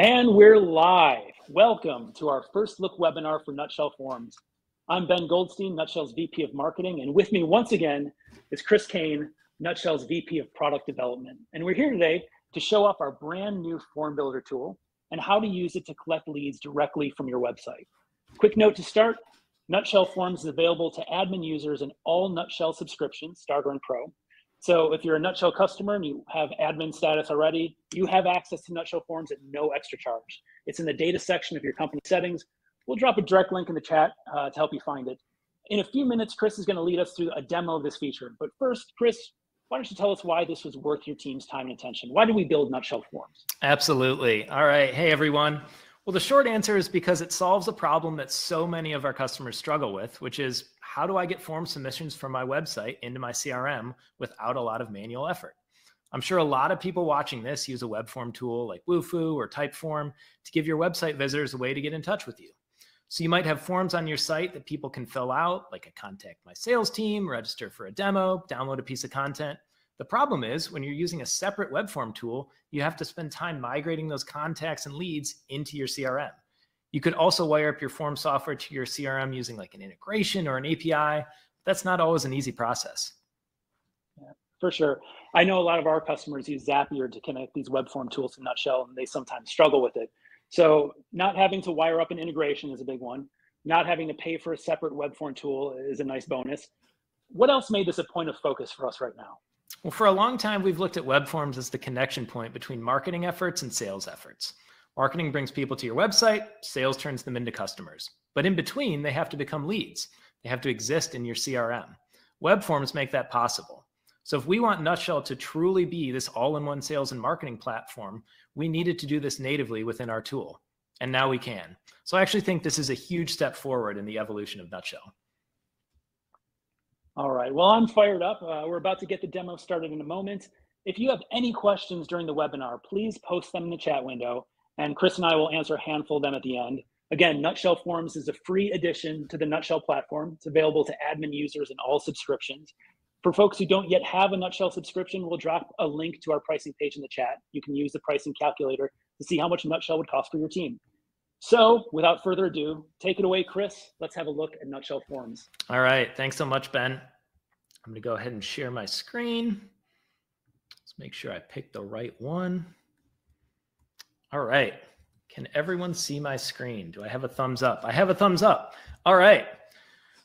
And we're live. Welcome to our first look webinar for Nutshell Forms. I'm Ben Goldstein, Nutshell's VP of Marketing, and with me once again is Chris Cain, Nutshell's VP of Product Development. And we're here today to show off our brand new form builder tool and how to use it to collect leads directly from your website. Quick note to start, Nutshell Forms is available to admin users in all Nutshell subscriptions, Starter and Pro. So if you're a Nutshell customer and you have admin status already, you have access to Nutshell Forms at no extra charge. It's in the data section of your company settings. We'll drop a direct link in the chat to help you find it. In a few minutes, Chris is going to lead us through a demo of this feature. But first, Chris, why don't you tell us why this was worth your team's time and attention? Why did we build Nutshell Forms? Absolutely. All right. Hey, everyone. Well, the short answer is because it solves a problem that so many of our customers struggle with, which is how do I get form submissions from my website into my CRM without a lot of manual effort? I'm sure a lot of people watching this use a web form tool like Wufoo or Typeform to give your website visitors a way to get in touch with you. So you might have forms on your site that people can fill out, like a contact my sales team, register for a demo, download a piece of content. The problem is when you're using a separate web form tool, you have to spend time migrating those contacts and leads into your CRM. You could also wire up your form software to your CRM using like an integration or an API. That's not always an easy process. Yeah, for sure. I know a lot of our customers use Zapier to connect these web form tools to Nutshell, and they sometimes struggle with it. So not having to wire up an integration is a big one. Not having to pay for a separate web form tool is a nice bonus. What else made this a point of focus for us right now? Well, for a long time, we've looked at web forms as the connection point between marketing efforts and sales efforts. Marketing brings people to your website, sales turns them into customers. But in between, they have to become leads. They have to exist in your CRM. Web forms make that possible. So if we want Nutshell to truly be this all-in-one sales and marketing platform, we needed to do this natively within our tool. And now we can. So I actually think this is a huge step forward in the evolution of Nutshell. All right, well, I'm fired up. We're about to get the demo started in a moment. If you have any questions during the webinar, please post them in the chat window, and Chris and I will answer a handful of them at the end. Again, Nutshell Forms is a free addition to the Nutshell platform. It's available to admin users in all subscriptions. For folks who don't yet have a Nutshell subscription, we'll drop a link to our pricing page in the chat. You can use the pricing calculator to see how much Nutshell would cost for your team. So without further ado, take it away, Chris. Let's have a look at Nutshell Forms. All right, thanks so much, Ben. I'm gonna go ahead and share my screen. Let's make sure I pick the right one. All right, can everyone see my screen? Do I have a thumbs up? I have a thumbs up. All right,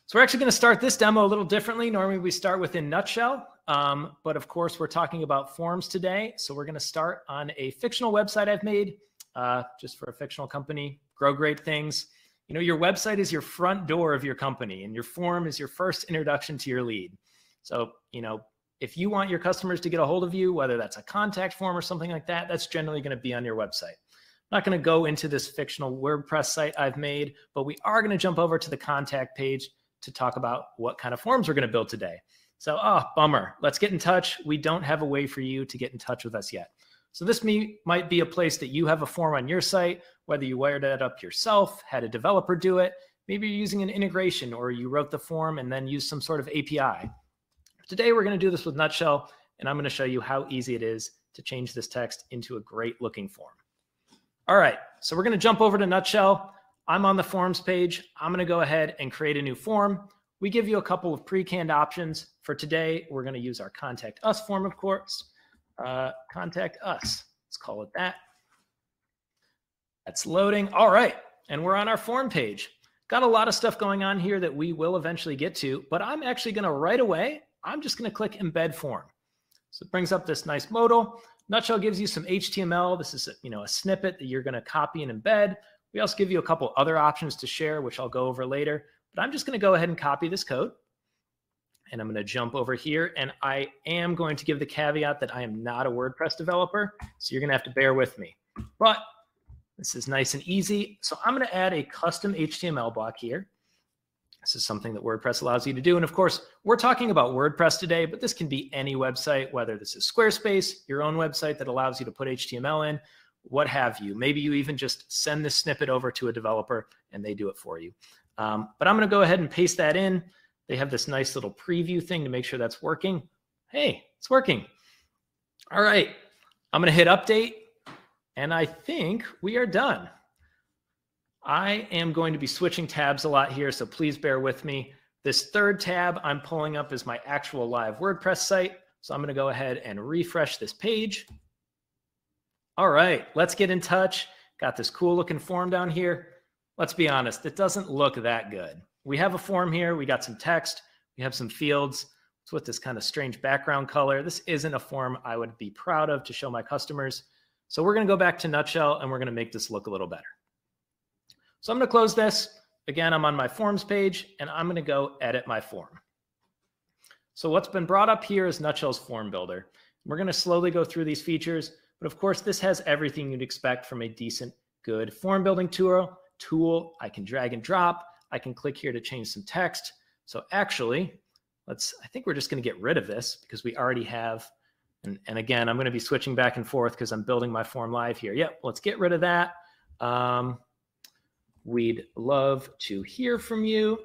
so we're actually gonna start this demo a little differently. Normally we start within Nutshell, but of course we're talking about forms today. So we're gonna start on a fictional website I've made just for a fictional company, Grow Great Things. You know, your website is your front door of your company and your form is your first introduction to your lead. So, you know, if you want your customers to get a hold of you, whether that's a contact form or something like that, that's generally going to be on your website. I'm not going to go into this fictional WordPress site I've made, but we are going to jump over to the contact page to talk about what kind of forms we're going to build today. So, bummer. Let's get in touch. We don't have a way for you to get in touch with us yet. So this might be a place that you have a form on your site, whether you wired it up yourself, had a developer do it, maybe you're using an integration or you wrote the form and then used some sort of API. Today, we're going to do this with Nutshell, and I'm going to show you how easy it is to change this text into a great looking form. All right, so we're going to jump over to Nutshell. I'm on the forms page. I'm going to go ahead and create a new form. We give you a couple of pre-canned options. For today, we're going to use our Contact Us form, of course. Contact Us, let's call it that. That's loading. All right, and we're on our form page. Got a lot of stuff going on here that we will eventually get to, but I'm actually going to right away, I'm just going to click Embed Form. So it brings up this nice modal. Nutshell gives you some HTML. This is a snippet that you're going to copy and embed. We also give you a couple other options to share, which I'll go over later. But I'm just going to go ahead and copy this code. And I'm going to jump over here. And I am going to give the caveat that I am not a WordPress developer. So you're going to have to bear with me. But this is nice and easy. So I'm going to add a custom HTML block here. This is something that WordPress allows you to do. And of course, we're talking about WordPress today, but this can be any website, whether this is Squarespace, your own website that allows you to put HTML in, what have you. Maybe you even just send this snippet over to a developer and they do it for you. But I'm going to go ahead and paste that in. They have this nice little preview thing to make sure that's working. Hey, it's working. All right, I'm going to hit update. And I think we are done. I am going to be switching tabs a lot here, so please bear with me. This third tab I'm pulling up is my actual live WordPress site. So I'm going to go ahead and refresh this page. All right, let's get in touch. Got this cool looking form down here. Let's be honest, it doesn't look that good. We have a form here. We got some text. We have some fields. It's with this kind of strange background color. This isn't a form I would be proud of to show my customers. So we're going to go back to Nutshell and we're going to make this look a little better. So I'm going to close this. Again, I'm on my forms page and I'm going to go edit my form. So what's been brought up here is Nutshell's form builder. We're going to slowly go through these features, but of course this has everything you'd expect from a decent, good form building tool. I can drag and drop. I can click here to change some text. So actually, I think we're just going to get rid of this because we already have, and again, I'm going to be switching back and forth because I'm building my form live here. Yep, let's get rid of that. We'd love to hear from you.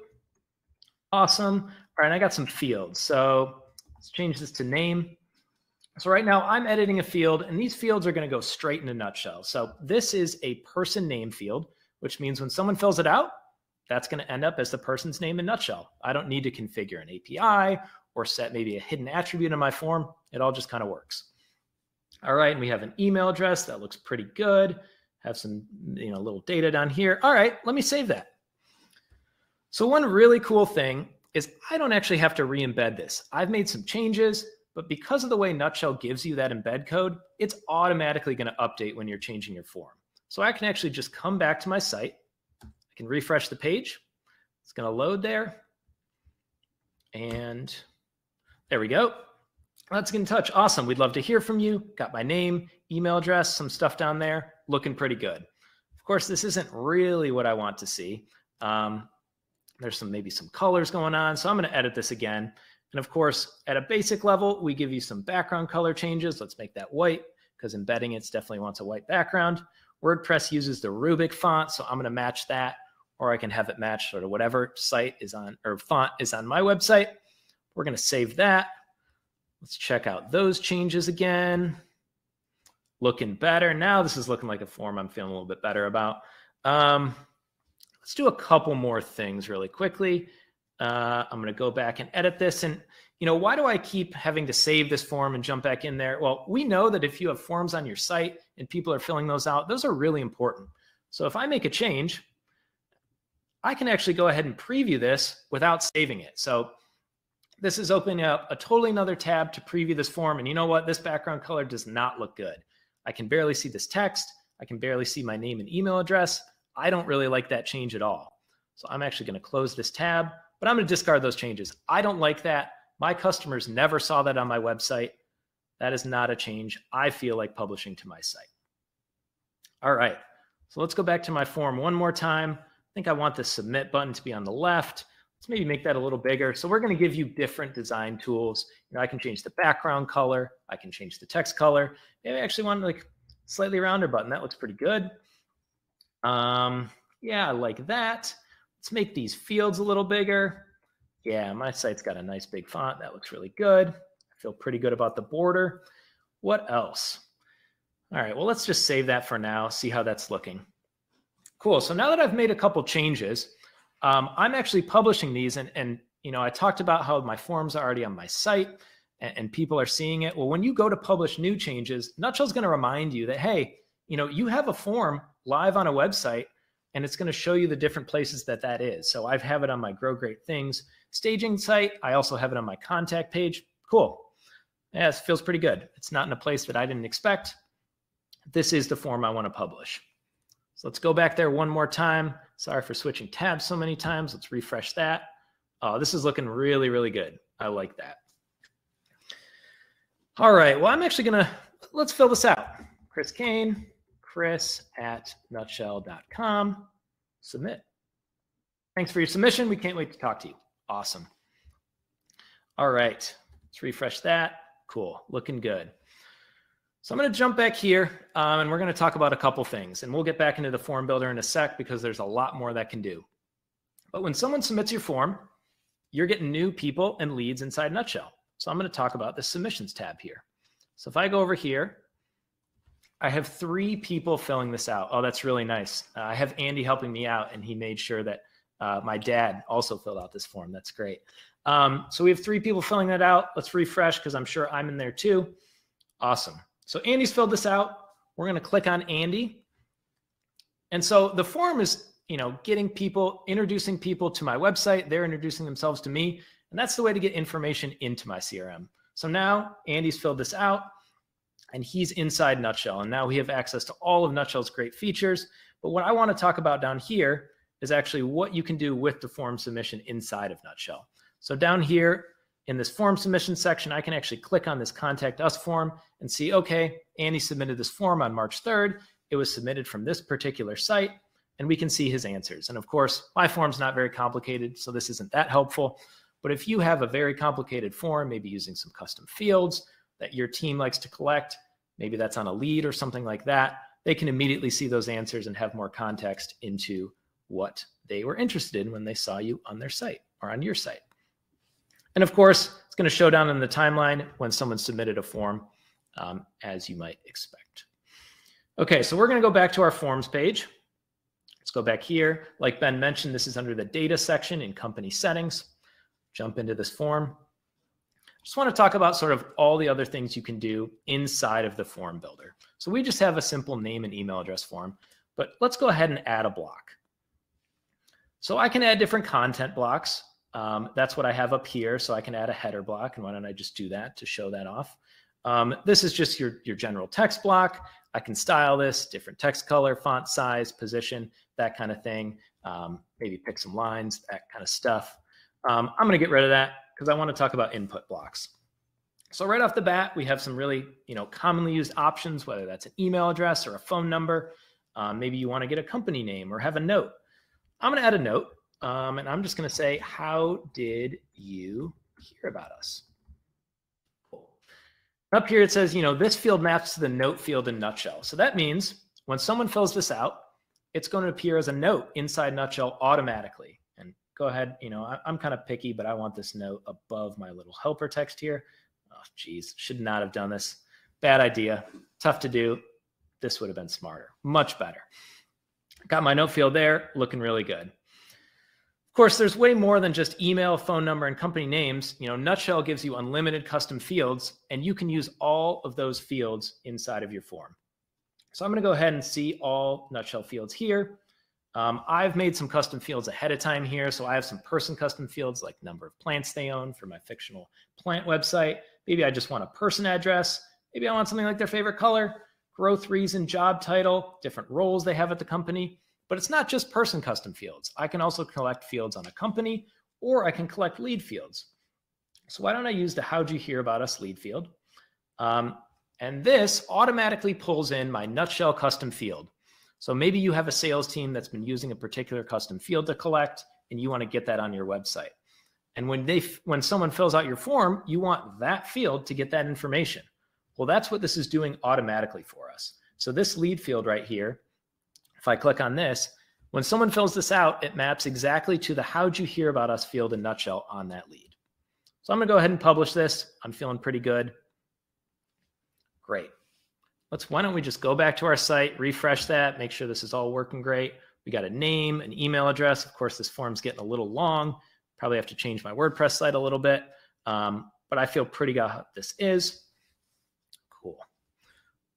Awesome. All right, I got some fields. So let's change this to name. So right now I'm editing a field and these fields are going to go straight into Nutshell. So this is a person name field, which means when someone fills it out, that's going to end up as the person's name in Nutshell. I don't need to configure an API or set maybe a hidden attribute in my form. It all just kind of works. All right, and we have an email address that looks pretty good. Have some, little data down here. All right, let me save that. So one really cool thing is I don't actually have to re-embed this. I've made some changes, but because of the way Nutshell gives you that embed code, it's automatically going to update when you're changing your form. So I can actually just come back to my site. I can refresh the page. It's going to load there. And there we go. Let's get in touch. Awesome. We'd love to hear from you. Got my name, email address, some stuff down there. Looking pretty good. Of course, this isn't really what I want to see. There's maybe some colors going on. So I'm going to edit this again. And of course, at a basic level, we give you some background color changes. Let's make that white because embedding it definitely wants a white background. WordPress uses the Rubik font, so I'm going to match that, or I can have it match sort of whatever site is on or font is on my website. We're going to save that. Let's check out those changes again. Looking better. Now this is looking like a form I'm feeling a little bit better about. Let's do a couple more things really quickly. I'm going to go back and edit this. And, why do I keep having to save this form and jump back in there? Well, we know that if you have forms on your site and people are filling those out, those are really important. So if I make a change, I can actually go ahead and preview this without saving it. So this is opening up a totally another tab to preview this form. And you know what? This background color does not look good. I can barely see this text. I can barely see my name and email address. I don't really like that change at all. So I'm actually going to close this tab, but I'm going to discard those changes. I don't like that. My customers never saw that on my website. That is not a change I feel like publishing to my site. All right, so let's go back to my form one more time. I think I want the submit button to be on the left. Let's maybe make that a little bigger. So we're going to give you different design tools. I can change the background color. I can change the text color. Maybe I actually want like slightly rounder button. That looks pretty good. Yeah, I like that. Let's make these fields a little bigger. Yeah, my site's got a nice big font. That looks really good. I feel pretty good about the border. What else? All right, well, let's just save that for now, see how that's looking. Cool, so now that I've made a couple changes, I'm actually publishing these and I talked about how my forms are already on my site and people are seeing it. Well, when you go to publish new changes, Nutshell's going to remind you that, hey, you have a form live on a website and it's going to show you the different places that is. So I have it on my Grow Great Things staging site. I also have it on my contact page. Cool. Yeah, it feels pretty good. It's not in a place that I didn't expect. This is the form I want to publish. So let's go back there one more time. Sorry for switching tabs so many times. Let's refresh that. Oh, this is looking really, really good. I like that. All right, well, I'm actually let's fill this out. Chris Cain, chris@nutshell.com, submit. Thanks for your submission. We can't wait to talk to you. Awesome. All right, let's refresh that. Cool, looking good. So I'm going to jump back here and we're going to talk about a couple things and we'll get back into the form builder in a sec because there's a lot more that can do. But when someone submits your form, you're getting new people and leads inside Nutshell. So I'm going to talk about the submissions tab here. So if I go over here, I have 3 people filling this out. Oh, that's really nice. I have Andy helping me out, and he made sure that my dad also filled out this form. That's great. So we have 3 people filling that out. Let's refresh because I'm sure I'm in there too. Awesome. So Andy's filled this out. We're going to click on Andy. And so the form is, getting people, introducing people to my website. They're introducing themselves to me. And that's the way to get information into my CRM. So now Andy's filled this out and he's inside Nutshell. And now we have access to all of Nutshell's great features. But what I want to talk about down here is actually what you can do with the form submission inside of Nutshell. So down here in this form submission section, I can actually click on this Contact Us form and see, okay, Andy submitted this form on March 3rd. It was submitted from this particular site, and we can see his answers. And of course, my form's not very complicated, so this isn't that helpful. But if you have a very complicated form, maybe using some custom fields that your team likes to collect, maybe that's on a lead or something like that, they can immediately see those answers and have more context into what they were interested in when they saw you on their site or on your site. And of course, it's going to show down in the timeline when someone submitted a form, as you might expect. Okay, so we're going to go back to our forms page. Let's go back here. Like Ben mentioned, this is under the data section in company settings. Jump into this form. Just want to talk about sort of all the other things you can do inside of the form builder. So we just have a simple name and email address form, but let's go ahead and add a block. So I can add different content blocks. That's what I have up here. So I can add a header block, and why don't I just do that to show that off? This is just your general text block. I can style this, different text color, font size, position, that kind of thing. Maybe pick some lines, that kind of stuff. I'm going to get rid of that because I want to talk about input blocks. So right off the bat, we have some really commonly used options, whether that's an email address or a phone number. Maybe you want to get a company name or have a note. I'm going to add a note, and I'm just going to say, how did you hear about us? Up here, it says, this field maps to the note field in Nutshell. So that means when someone fills this out, it's going to appear as a note inside Nutshell automatically. And go ahead, I'm kind of picky, but I want this note above my little helper text here. Oh, geez, should not have done this. Bad idea. Tough to do. This would have been smarter. Much better. Got my note field there, looking really good. Of course, there's way more than just email, phone number, and company names. Nutshell gives you unlimited custom fields, and you can use all of those fields inside of your form. So I'm going to go ahead and see all Nutshell fields here. I've made some custom fields ahead of time here. So I have some person custom fields like number of plants they own for my fictional plant website. Maybe I just want a person address. Maybe I want something like their favorite color, growth reason, job title, different roles they have at the company. But it's not just person custom fields. I can also collect fields on a company, or I can collect lead fields. So why don't I use the how'd you hear about us lead field? And this automatically pulls in my Nutshell custom field. So maybe you have a sales team that's been using a particular custom field to collect, and you want to get that on your website. And when someone fills out your form, you want that field to get that information. Well, that's what this is doing automatically for us. So this lead field right here, if I click on this, when someone fills this out, it maps exactly to the how'd you hear about us field in Nutshell on that lead. So I'm going to go ahead and publish this. I'm feeling pretty good. Great. Why don't we just go back to our site, refresh that, make sure this is all working great. We got a name, an email address. Of course, this form's getting a little long. Probably have to change my WordPress site a little bit, but I feel pretty good how this is. Cool.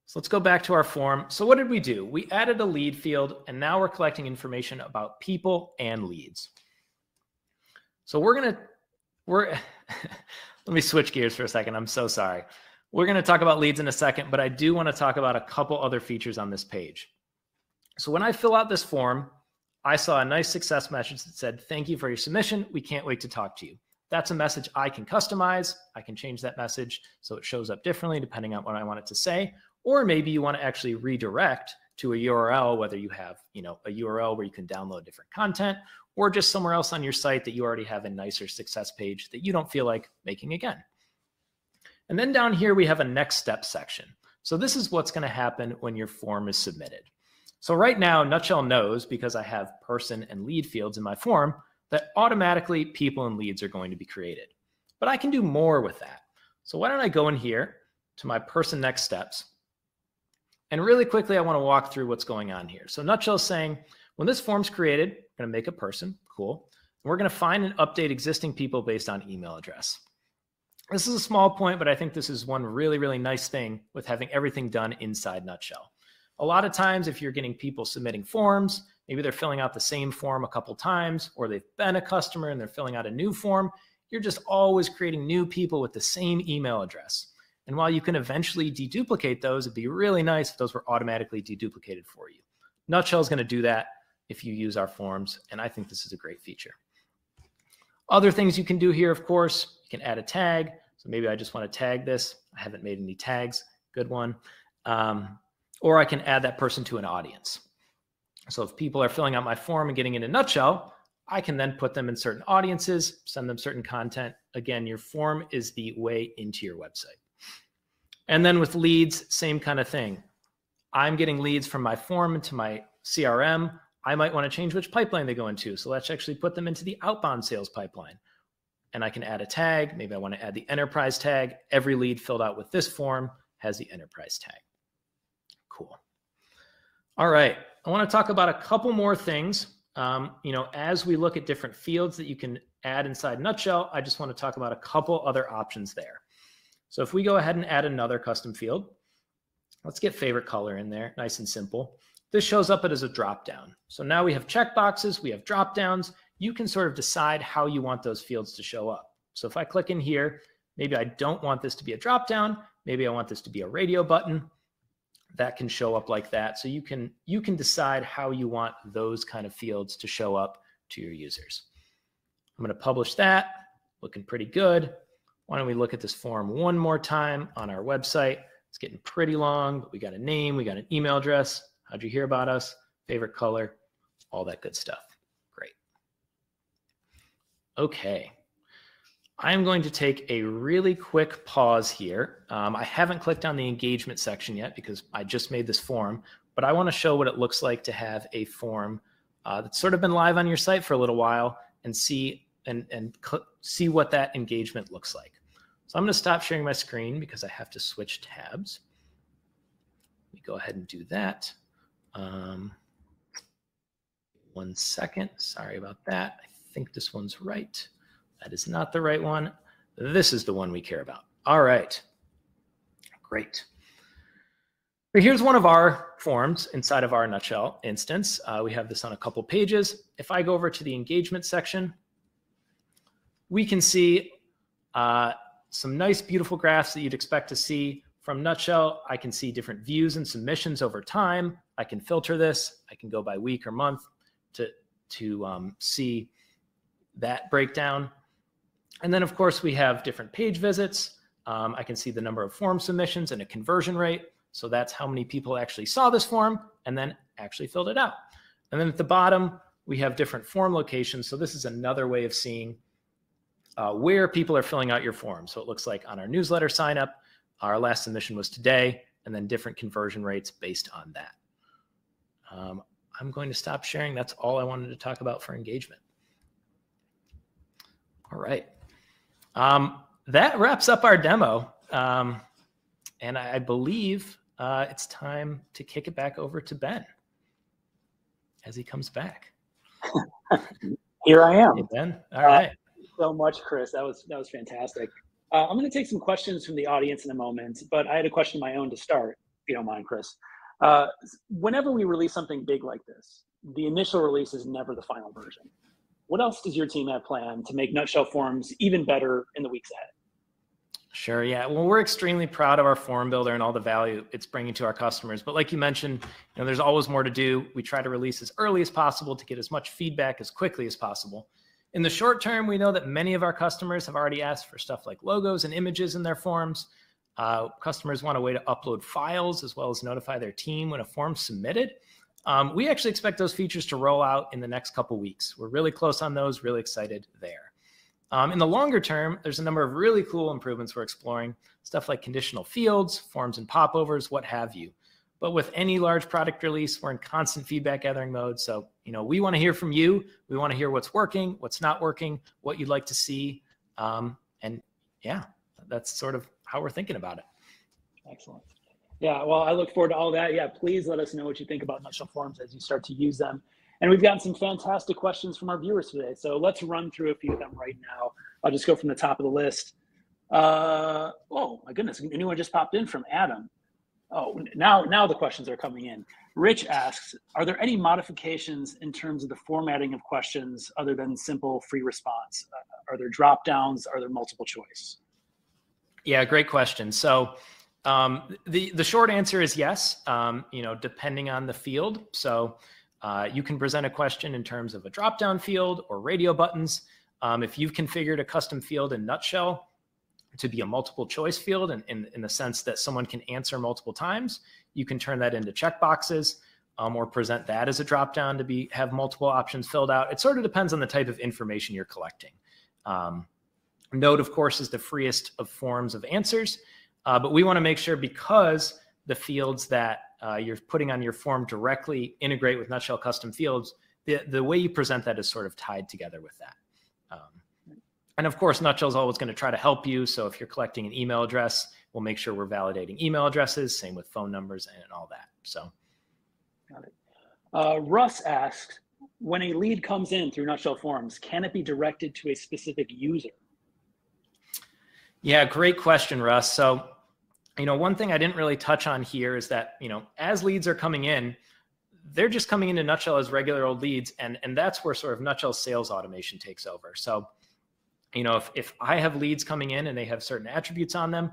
So let's go back to our form. So what did we do? We added a lead field, and now we're collecting information about people and leads. So let me switch gears for a second. I'm so sorry. We're going to talk about leads in a second, but I do want to talk about a couple other features on this page. So when I fill out this form, I saw a nice success message that said, thank you for your submission. We can't wait to talk to you. That's a message I can customize. I can change that message so it shows up differently depending on what I want it to say. Or maybe you want to actually redirect to a URL, whether you have a URL where you can download different content, or just somewhere else on your site that you already have a nicer success page that you don't feel like making again. And then down here, we have a next step section. So this is what's going to happen when your form is submitted. So right now, Nutshell knows, because I have person and lead fields in my form, that automatically people and leads are going to be created. But I can do more with that. So why don't I go in here to my person next steps. And really quickly, I want to walk through what's going on here. So Nutshell is saying, when this form's created, we're going to make a person, cool. And we're going to find and update existing people based on email address. This is a small point, but I think this is one really, really nice thing with having everything done inside Nutshell. A lot of times, if you're getting people submitting forms, maybe they're filling out the same form a couple times, or they've been a customer and they're filling out a new form, you're just always creating new people with the same email address. And while you can eventually deduplicate those, it'd be really nice if those were automatically deduplicated for you. Nutshell is going to do that if you use our forms, and I think this is a great feature. Other things you can do here, of course, you can add a tag. So maybe I just want to tag this. I haven't made any tags. Good one. Or I can add that person to an audience. So if people are filling out my form and getting into Nutshell, I can then put them in certain audiences, send them certain content. Again, your form is the way into your website. And then with leads, same kind of thing. I'm getting leads from my form into my CRM. I might want to change which pipeline they go into. So let's actually put them into the outbound sales pipeline. And I can add a tag. Maybe I want to add the enterprise tag. Every lead filled out with this form has the enterprise tag. Cool. All right. I want to talk about a couple more things. As we look at different fields that you can add inside Nutshell, I just want to talk about a couple other options there. So if we go ahead and add another custom field, let's get favorite color in there, nice and simple. This shows up as a dropdown. So now we have checkboxes, we have dropdowns. You can sort of decide how you want those fields to show up. So if I click in here, maybe I don't want this to be a dropdown, maybe I want this to be a radio button. That can show up like that. So you can decide how you want those kind of fields to show up to your users. I'm going to publish that, looking pretty good. Why don't we look at this form one more time on our website? It's getting pretty long, but we got a name, we got an email address. How'd you hear about us? Favorite color, all that good stuff. Great. Okay. I'm going to take a really quick pause here. I haven't clicked on the engagement section yet because I just made this form, but I want to show what it looks like to have a form that's sort of been live on your site for a little while and see what that engagement looks like. So I'm going to stop sharing my screen because I have to switch tabs. Let me go ahead and do that. 1 second. Sorry about that. I think this one's right. That is not the right one. This is the one we care about. All right. Great. But here's one of our forms inside of our Nutshell instance. We have this on a couple pages. If I go over to the engagement section, we can see some nice, beautiful graphs that you'd expect to see from Nutshell. I can see different views and submissions over time. I can filter this. I can go by week or month to see that breakdown. And then, of course, we have different page visits. I can see the number of form submissions and a conversion rate. So that's how many people actually saw this form and then actually filled it out. And then at the bottom, we have different form locations. So this is another way of seeing where people are filling out your form. So it looks like on our newsletter sign up, our last submission was today, and then different conversion rates based on that. I'm going to stop sharing. That's all I wanted to talk about for engagement. All right. That wraps up our demo. And I believe it's time to kick it back over to Ben as he comes back. Here I am. Hey, Ben. All right. Thank you so much, Chris. That was fantastic. I'm going to take some questions from the audience in a moment, but I had a question of my own to start, if you don't mind, Chris. Whenever we release something big like this, the initial release is never the final version. What else does your team have planned to make Nutshell forms even better in the weeks ahead? Sure. Yeah. Well, we're extremely proud of our form builder and all the value it's bringing to our customers. But like you mentioned, there's always more to do. We try to release as early as possible to get as much feedback as quickly as possible. In the short term, we know that many of our customers have already asked for stuff like logos and images in their forms. Customers want a way to upload files as well as notify their team when a form's submitted. We actually expect those features to roll out in the next couple weeks. We're really close on those, really excited there. In the longer term, there's a number of really cool improvements we're exploring, stuff like conditional fields, forms and popovers, what have you. But with any large product release, we're in constant feedback gathering mode. So, we want to hear from you. We want to hear what's working, what's not working, what you'd like to see. And yeah, that's sort of how we're thinking about it. Excellent. Yeah, well, I look forward to all that. Yeah, please let us know what you think about Nutshell Forms as you start to use them. And we've gotten some fantastic questions from our viewers today. So let's run through a few of them right now. I'll just go from the top of the list. Oh, my goodness, a new one just popped in from Adam. Oh, now the questions are coming in. Rich asks, are there any modifications in terms of the formatting of questions other than simple free response? Are there drop downs? Are there multiple choice? Yeah, great question. So the short answer is yes, depending on the field. So you can present a question in terms of a drop-down field or radio buttons. If you've configured a custom field in Nutshell to be a multiple choice field in the sense that someone can answer multiple times, you can turn that into checkboxes or present that as a drop-down to have multiple options filled out. It sort of depends on the type of information you're collecting. Note, of course, is the freest of forms of answers, but we want to make sure, because the fields that you're putting on your form directly integrate with Nutshell custom fields, the way you present that is sort of tied together with that. And of course, Nutshell is always going to try to help you. So if you're collecting an email address, we'll make sure we're validating email addresses, same with phone numbers and all that. So, got it. Russ asks, when a lead comes in through Nutshell Forms, can it be directed to a specific user? Yeah, great question, Russ. So, one thing I didn't really touch on here is that, as leads are coming in, they're just coming into Nutshell as regular old leads. And that's where sort of Nutshell sales automation takes over. So, if I have leads coming in and they have certain attributes on them,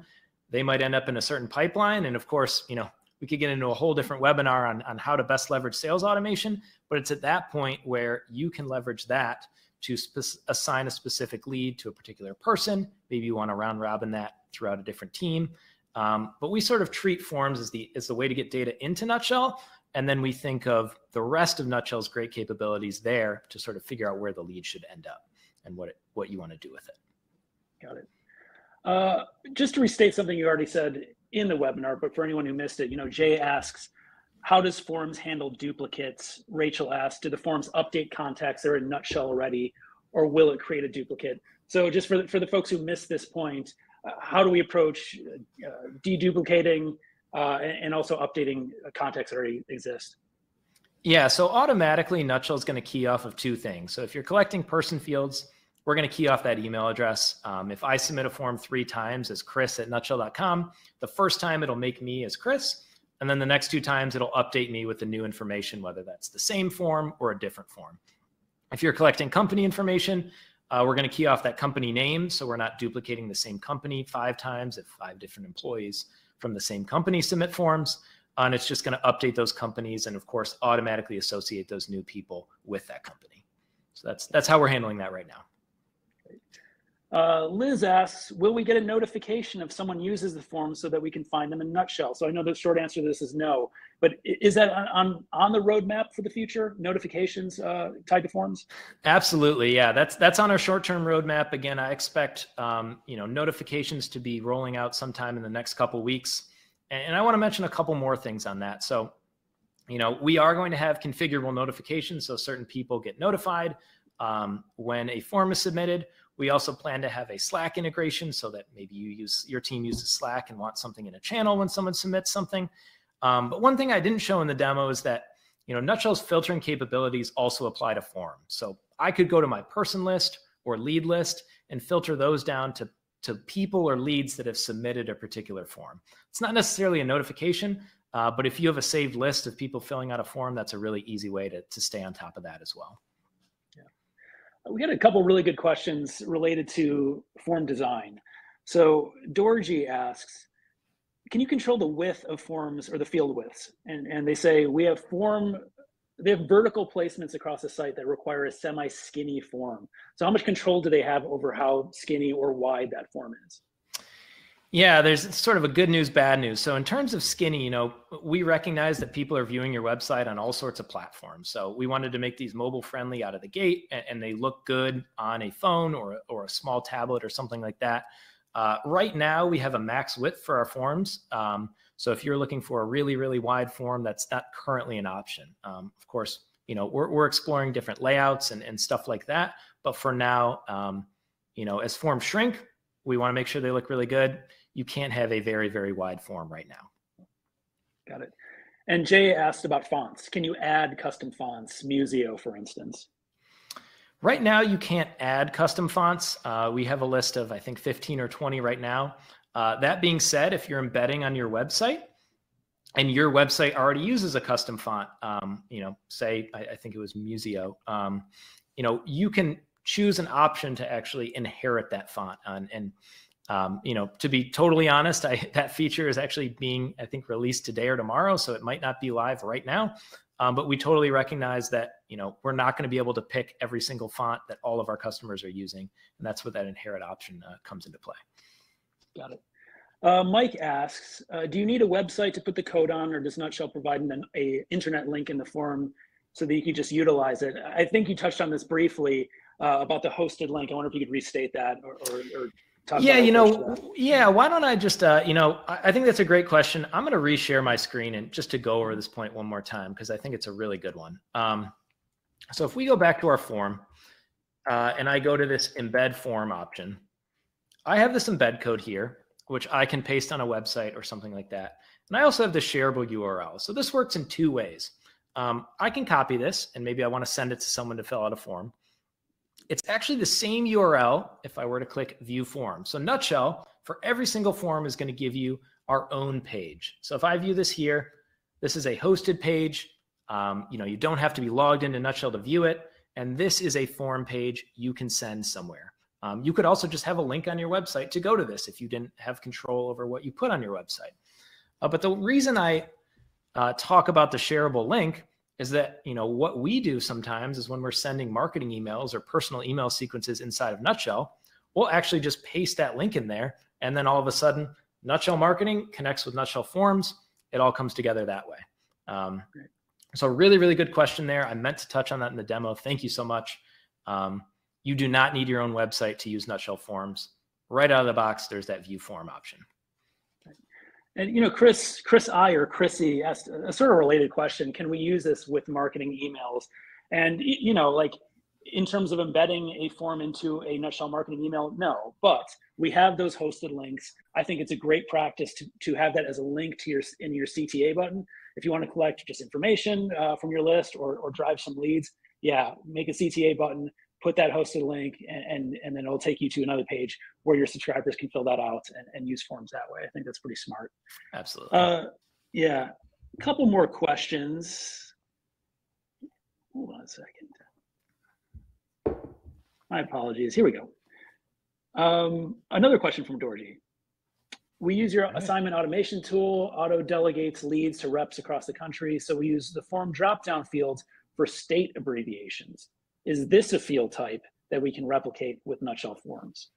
they might end up in a certain pipeline. And of course, we could get into a whole different webinar on how to best leverage sales automation, but it's at that point where you can leverage that to assign a specific lead to a particular person. Maybe you want to round robin that throughout a different team. But we sort of treat forms as the way to get data into Nutshell. And then we think of the rest of Nutshell's great capabilities there to sort of figure out where the lead should end up and what you want to do with it. Got it. Just to restate something you already said in the webinar, but for anyone who missed it, Jay asks, how does Forms handle duplicates? Rachel asks, do the forms update contacts that are in Nutshell already, or will it create a duplicate? So just for the folks who missed this point, how do we approach deduplicating and also updating contacts that already exist? Yeah, so automatically Nutshell is going to key off of two things. So if you're collecting person fields, we're going to key off that email address. If I submit a form 3 times as chris@nutshell.com, the first time it'll make me as Chris, and then the next 2 times it'll update me with the new information, whether that's the same form or a different form. If you're collecting company information, we're going to key off that company name, so we're not duplicating the same company 5 times if 5 different employees from the same company submit forms. And it's just going to update those companies and, of course, automatically associate those new people with that company. So that's how we're handling that right now. Liz asks, will we get a notification if someone uses the form so that we can find them in Nutshell? So I know the short answer to this is no, but is that on the roadmap for the future, notifications tied to forms? Absolutely, yeah. That's on our short-term roadmap. Again, I expect notifications to be rolling out sometime in the next couple weeks. And I want to mention a couple more things on that. So, we are going to have configurable notifications, so certain people get notified when a form is submitted. We also plan to have a Slack integration so that maybe your team uses Slack and wants something in a channel when someone submits something. But one thing I didn't show in the demo is that Nutshell's filtering capabilities also apply to forms. So I could go to my person list or lead list and filter those down to people or leads that have submitted a particular form. It's not necessarily a notification, but if you have a saved list of people filling out a form, that's a really easy way to stay on top of that as well. We got a couple really good questions related to form design. So Dorji asks, can you control the width of forms or the field widths? And they say they have vertical placements across the site that require a semi-skinny form. So how much control do they have over how skinny or wide that form is? Yeah, there's sort of a good news, bad news. So in terms of skinny, we recognize that people are viewing your website on all sorts of platforms. So we wanted to make these mobile friendly out of the gate, and they look good on a phone or a small tablet or something like that. Right now, we have a max width for our forms. So if you're looking for a really, really wide form, that's not currently an option. Of course, we're exploring different layouts and stuff like that. But for now, as forms shrink, we want to make sure they look really good. You can't have a very, very wide form right now. Got it. And Jay asked about fonts. Can you add custom fonts, Museo, for instance? Right now, you can't add custom fonts. We have a list of, I think, 15 or 20 right now. That being said, if you're embedding on your website and your website already uses a custom font, say, I think it was Museo, you can choose an option to actually inherit that font. To be totally honest, that feature is actually being, I think, released today or tomorrow, so it might not be live right now. But we totally recognize that, we're not going to be able to pick every single font that all of our customers are using. And that's where that inherit option comes into play. Got it. Mike asks, do you need a website to put the code on, or does Nutshell provide an internet link in the form so that you can just utilize it? I think you touched on this briefly about the hosted link. I wonder if you could restate that or talk about that. Why don't I just, I think that's a great question. I'm going to reshare my screen and just to go over this point one more time, because I think it's a really good one. So if we go back to our form and I go to this embed form option, I have this embed code here, which I can paste on a website or something like that. And I also have the shareable URL. So this works in two ways. I can copy this and maybe I want to send it to someone to fill out a form. It's actually the same URL if I were to click view form. So Nutshell for every single form is going to give you our own page. So if I view this here, this is a hosted page. You don't have to be logged into Nutshell to view it. And this is a form page you can send somewhere. You could also just have a link on your website to go to this if you didn't have control over what you put on your website. But the reason I talk about the shareable link is that, what we do sometimes is when we're sending marketing emails or personal email sequences inside of Nutshell, we'll actually just paste that link in there. And then all of a sudden, Nutshell marketing connects with Nutshell forms. It all comes together that way. So really, really good question there. I meant to touch on that in the demo. Thank you so much. You do not need your own website to use Nutshell forms. Right out of the box, there's that view form option. And Chris I or Chrissy asked a sort of related question. Can we use this with marketing emails? And in terms of embedding a form into a Nutshell marketing email, no. But we have those hosted links. I think it's a great practice to have that as a link to in your CTA button. If you want to collect just information from your list or drive some leads, make a CTA button. Put that hosted link and then it'll take you to another page where your subscribers can fill that out and use forms that way. I think that's pretty smart. Absolutely. A couple more questions. Hold on a second. My apologies. Here we go. Another question from Dorji. We use your assignment automation tool, auto delegates leads to reps across the country. So we use the form drop-down fields for state abbreviations. Is this a field type that we can replicate with Nutshell forms?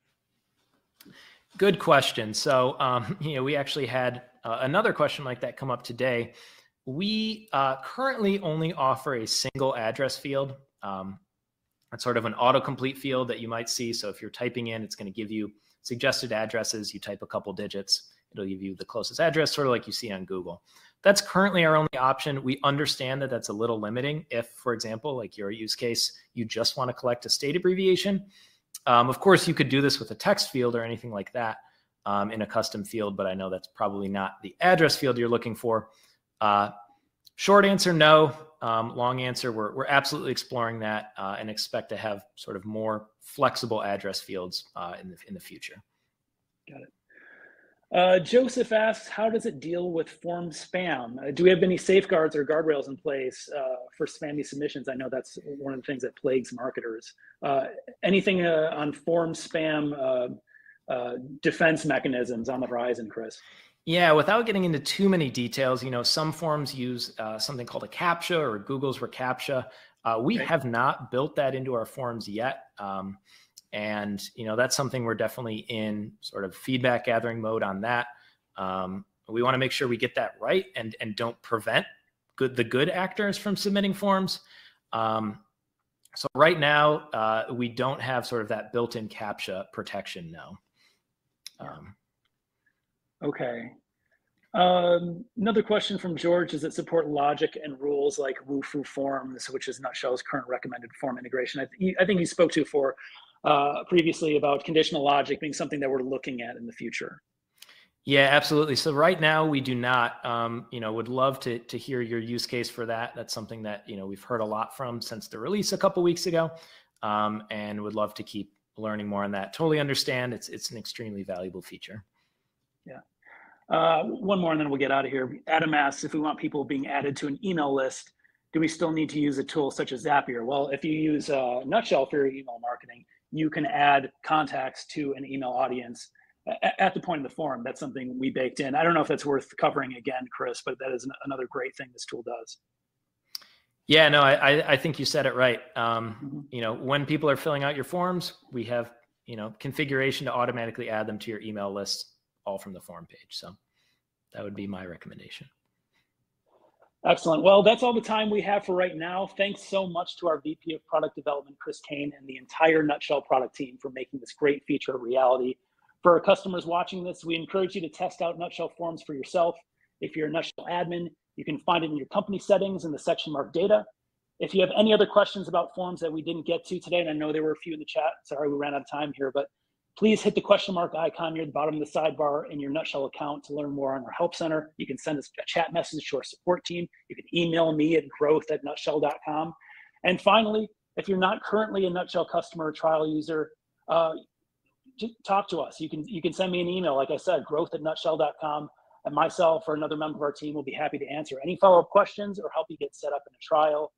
Good question. So, we actually had another question like that come up today. We currently only offer a single address field. It's sort of an autocomplete field that you might see. So if you're typing in, it's going to give you suggested addresses. You type a couple digits, it'll give you the closest address, sort of like you see on Google. That's currently our only option. We understand that that's a little limiting. If, for example, like your use case, you just want to collect a state abbreviation. Of course, you could do this with a text field or anything like that in a custom field, but I know that's probably not the address field you're looking for. Short answer, no. Long answer, we're absolutely exploring that and expect to have sort of more flexible address fields in the future. Got it. Joseph asks, how does it deal with form spam? Do we have any safeguards or guardrails in place for spammy submissions? I know that's one of the things that plagues marketers. Anything on form spam defense mechanisms on the horizon, Chris? Yeah, without getting into too many details, some forms use something called a CAPTCHA or Google's reCAPTCHA. We have not built that into our forms yet. And, that's something we're definitely in sort of feedback gathering mode on that. We want to make sure we get that right and don't prevent the good actors from submitting forms. So right now, we don't have sort of that built-in CAPTCHA protection, no. Okay. Another question from George, does it support logic and rules like WooFoo forms, which is Nutshell's current recommended form integration? I think you spoke to previously about conditional logic being something that we're looking at in the future. Yeah, absolutely. So right now we do not, would love to hear your use case for that. That's something that, we've heard a lot from since the release a couple weeks ago, and would love to keep learning more on that. Totally understand. It's an extremely valuable feature. Yeah. One more and then we'll get out of here. Adam asks if we want people being added to an email list, do we still need to use a tool such as Zapier? Well, if you use Nutshell for your email marketing, you can add contacts to an email audience at the point of the form. That's something we baked in. I don't know if that's worth covering again, Chris, but that is another great thing this tool does. Yeah, no, I think you said it right. When people are filling out your forms, we have, configuration to automatically add them to your email list, all from the form page. So that would be my recommendation. Excellent. Well, that's all the time we have for right now. Thanks so much to our VP of Product Development, Chris Cain, and the entire Nutshell product team for making this great feature a reality. For our customers watching this, we encourage you to test out Nutshell Forms for yourself. If you're a Nutshell admin, you can find it in your company settings in the section marked Data. If you have any other questions about forms that we didn't get to today, and I know there were a few in the chat, sorry we ran out of time here, but please hit the question mark icon near the bottom of the sidebar in your Nutshell account to learn more on our Help Center. You can send us a chat message to our support team. You can email me at growth@nutshell.com. And finally, if you're not currently a Nutshell customer or trial user, talk to us. You can send me an email, like I said, growth@nutshell.com, and myself or another member of our team will be happy to answer any follow-up questions or help you get set up in a trial.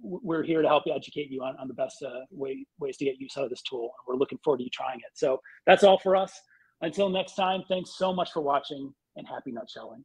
We're here to help you, educate you on the best ways to get use out of this tool. We're looking forward to you trying it. So that's all for us. Until next time, thanks so much for watching and happy nutshelling.